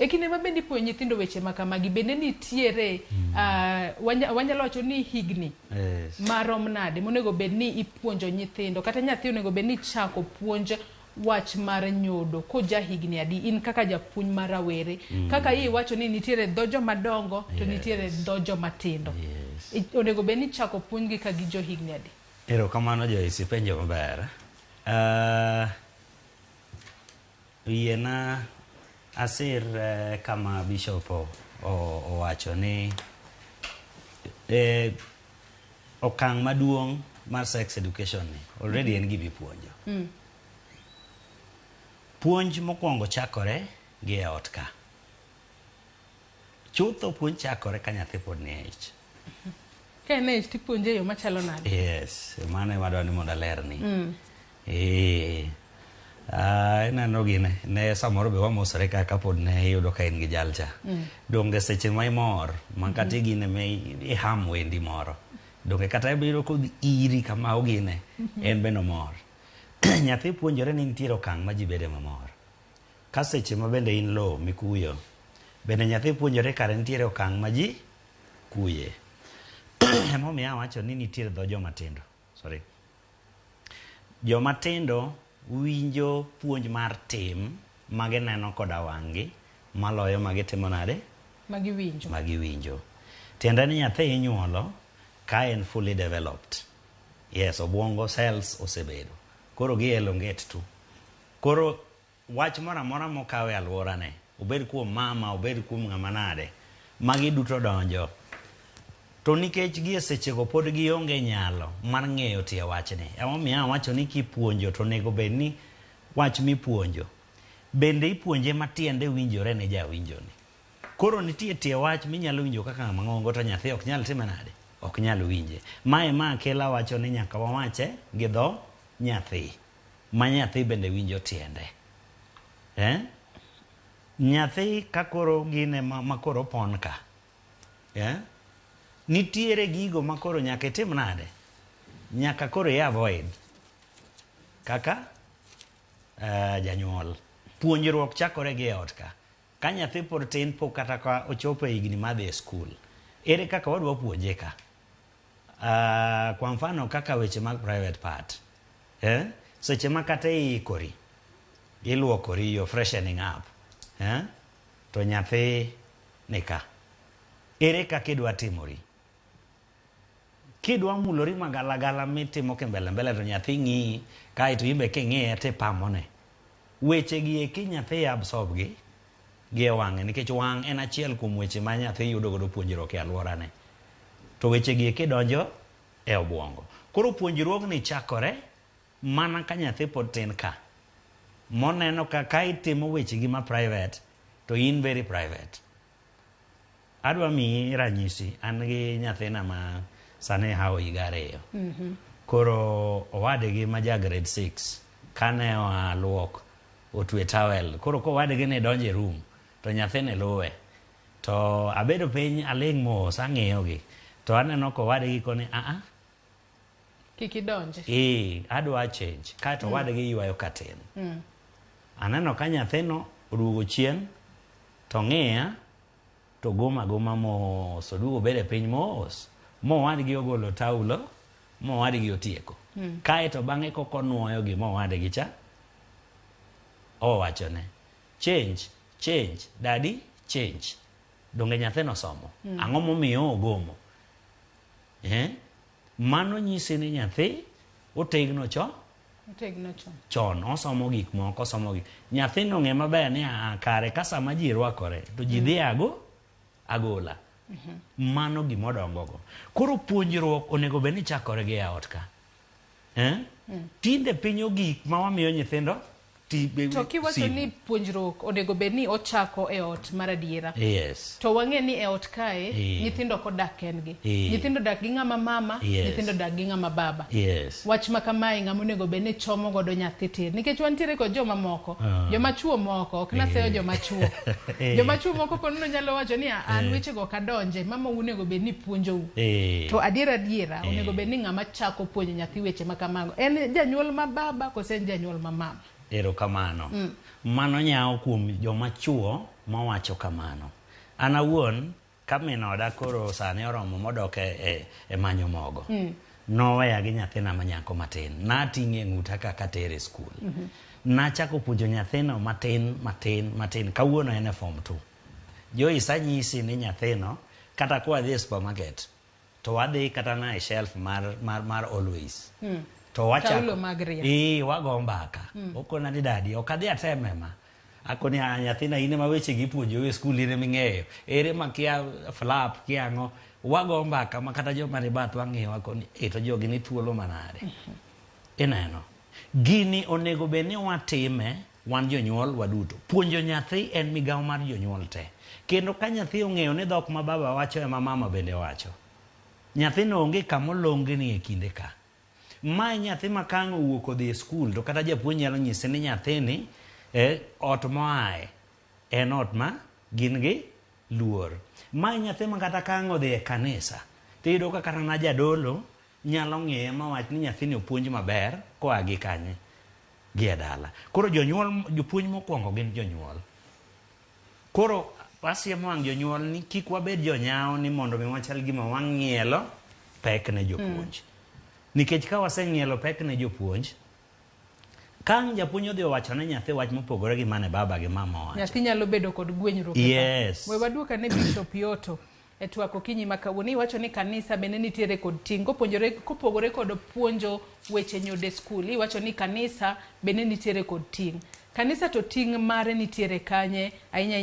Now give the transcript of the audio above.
E kinde ma bende ipuonjo nyithindo weche ma kamagi bende nitiere wanyalo wacho ni higni marom nade monego bed ni ipuonjo nyithindo kata nyathi onego bed ni chako puonj wach mar nyodo ko ja higni adi in kaka japuonj mar rawere kaka iwacho ni nitiere dho joma dongo to nitiere dho joma tindo onego bed ni chako puonjgi ka gi jo higni adi. Erokamano Joyce, penjo maber. Yiena asir kama Bishop owacho ni okang' maduong' mar sex education ni already en gibi puonjo. Puonj mokwongo chakore gi e ot ka. Chutho puonj chakore ka nyathi pod ni e ich. Ka en e ich tipuonje yo machalo nade? Yes, mano ema adwaro ni mondo alerni. Ineno gine, ne samoro be wamosore kaka pod ne iyudo ka in gi jalcha. Donge seche ma imor, ma kata gine me iham wendi moro. Donge kata ibiro kodhi iri kama ogine, en beno mor. Nyathi puonjore ni nitiere okang' ma ji bede mamor. Ka seche ma bende in low mikuyo, bende nyathi puonjore kare nitiere okang' ma ji kuye. Emomiyo awacho ni nitiere dho joma tindo. Sorry. Joma tindo winjo puonj mar tim magineno koda wang'gi maloyo magitimo nade? Magiwinjo. Tiende ni nyathi inyuolo ka en fully developed. Yes, obwongo cells osebedo. Koro gi elongate tu. Koro wach mora mora mokawe alworane, obed kuom mama, obed kuom ng'ama nade, magi duto donjo. To nikech gie sechego pod gionge nyalo mar ng'eyo tie wachni. Emomiyo awacho ni kipuonjo to nego bed ni wach mipuonjo bende ipuonje matiende winjore ne jawinjoni. Koro nitie tie wach minyalo winjo kaka ng'ama ng'ongo to nyathi ok nyal time nade? Ok nyal winje. Mae ma kela wacho ni nyaka wawache gi dho nyathi. Ma nyathi bende winjo tiende. Nyathi kakoro gine makoro pon ka. Nitiere gigo makoro nyaka itim nade? Nyaka koro avoid. Kaka janyuol. Puonjruok chakore gi e ot ka. Ka nyathi pod tin pok kata ka ochopo e higni madhi e skul. Ere kaka wadwa puonje ka? Kwa mfano kaka weche mag private part. Seche ma kata iikori, iluokori, you're freshening up. To nyathi nika. Ere kaka idwa timori? Kidwa mulori magalagala mitimo mbele to nyathi ng'i kaito imbe king'iye tipamone. Weche gi eki nyathi absorb gi e wang'e nikech wang' en achiel kuom weche ma nyathi yudo godo puonjruok e alworane. To weche gi eki donjo e obwongo. Koro puonjruogni chakore mana ka nyathi pod tin ka. Moneno ka itimo weche gi ma private to in very private. Adwa miyi ranyisi, an gi nyathina ma sane hawo higa 2. Koro owadgi ma ja grade 6 kane waluok otwe towel. Koro kowadgi ne donjo e room to nyathine luwe. To abedo piny aling' mos ang'iyogi. To aneno kowadgi koni kiki donje. Adwa change. Kato wadgi ywayo katin. Aneno ka nyathino oduogo chien to ng'iya to goma mos, oduogo bede piny mos. Mowadgi ogolo taulo, mowadgi otieko. Kaeto bang'e koko nuoyo gi mowadgi cha. Owachone, change, daddy, change. Donge nyathino somo. Ang'o momiyo ogomo? Mano nyisi ni nyathi otegno chon. Osomo gik moko, nyathino ng'e maber ni kare ka sama ji rwakore to ji dhi agola. Mano gimodongogo. Koro puonjruok onego bed ni chakore gi e ot ka. Tinde piny ogik ma wamiyo nyithindo to kiwacho ni puonjruok onego bed ni ochako e ot mar adiera. Yes. To wang'e ni e ot kae nyithindo kodak kendgi. Nyithindo dak gi ng'ama mama, nyithindo dak gi ng'ama baba. Yes. Wach ma kamae ng'ama onego bed ni chomo godo nyathi tir. Nikech wantiere kod joma moko, joma chuo moko, ok naseyo joma chuo. Joma chuo moko kono nyalo wacho ni an weche go kadonje, mama onego bed ni puonjou. To adiera onego bed ni ng'ama chako puonjo nyathi weche ma kamago. En janyuol ma baba kose en janyuol ma mama. Erokamano. Mano nyao kuom joma chuo mawacho kamano. An awuon ka min oda koro sani oromo modok e manyo mogo. Noweya gi nyathina manyako matin. Nating'e ng'uta kaka tere skul. Nachako puonjo nyathino matin. Kawuono en e form 2. Joyce anyisi ni nyathino kata kwa dhi e supermarket to wadhi kata na e shelf mar always. To wachako wago mbaka. Okona ni dadi ok adhi ateme ma. Akoni nyathina ine ma weche gi puonjo e skul ine ming'eyo. Ere ma kia flap kiang'o. Wago mbaka ma kata joma ni bath wang'iyo akoni to jogi ni thuolo manade. Ineno. Gini onego bed ni watime wan jonyuol waduto. Puonjo nyathi en migawo mar jonyuol te. Kendo ka nyathi ong'eyo ni dhok ma baba wacho ema mama bende wacho. Nyathino onge kamolonge ni e kinde ka. Ma nyathi ma kang' owuok odhi e skul to kata japuonj nyalo nyise ni nyathini ot moae en ot ma gin gi luor. Ma nyathi ma kata kang' odhi e kanisa tiyudo ka kata na jadolo nyalo ng'eye mawach ni nyathini opuonj maber koa gi kanye gi e dala. Koro jonyuol, jopuonj mokwongo gin jonyuol. Koro wasiemo wang' jonyuol ni kik wabed jonyawo ni mondo mi wachal gima wang'ielo pek ne jopuonj. Nikech ka waseng'ielo pek ne jopuonj, kang' japuonj odhi owacho ne nyathi wach mopogore gi mane baba gi mama wacho. Nyathi nyalo bedo kod gwenyruok. Yes. We waduoka ne Bishop Yoto e twak okinyi ma kawuono. Iwacho ni kanisa bende nitiere kod ting' kopogore kod puonjo weche nyode skul. Iwacho ni kanisa bende nitiere kod ting'. Kanisa to ting' mare nitiere kanye ahinya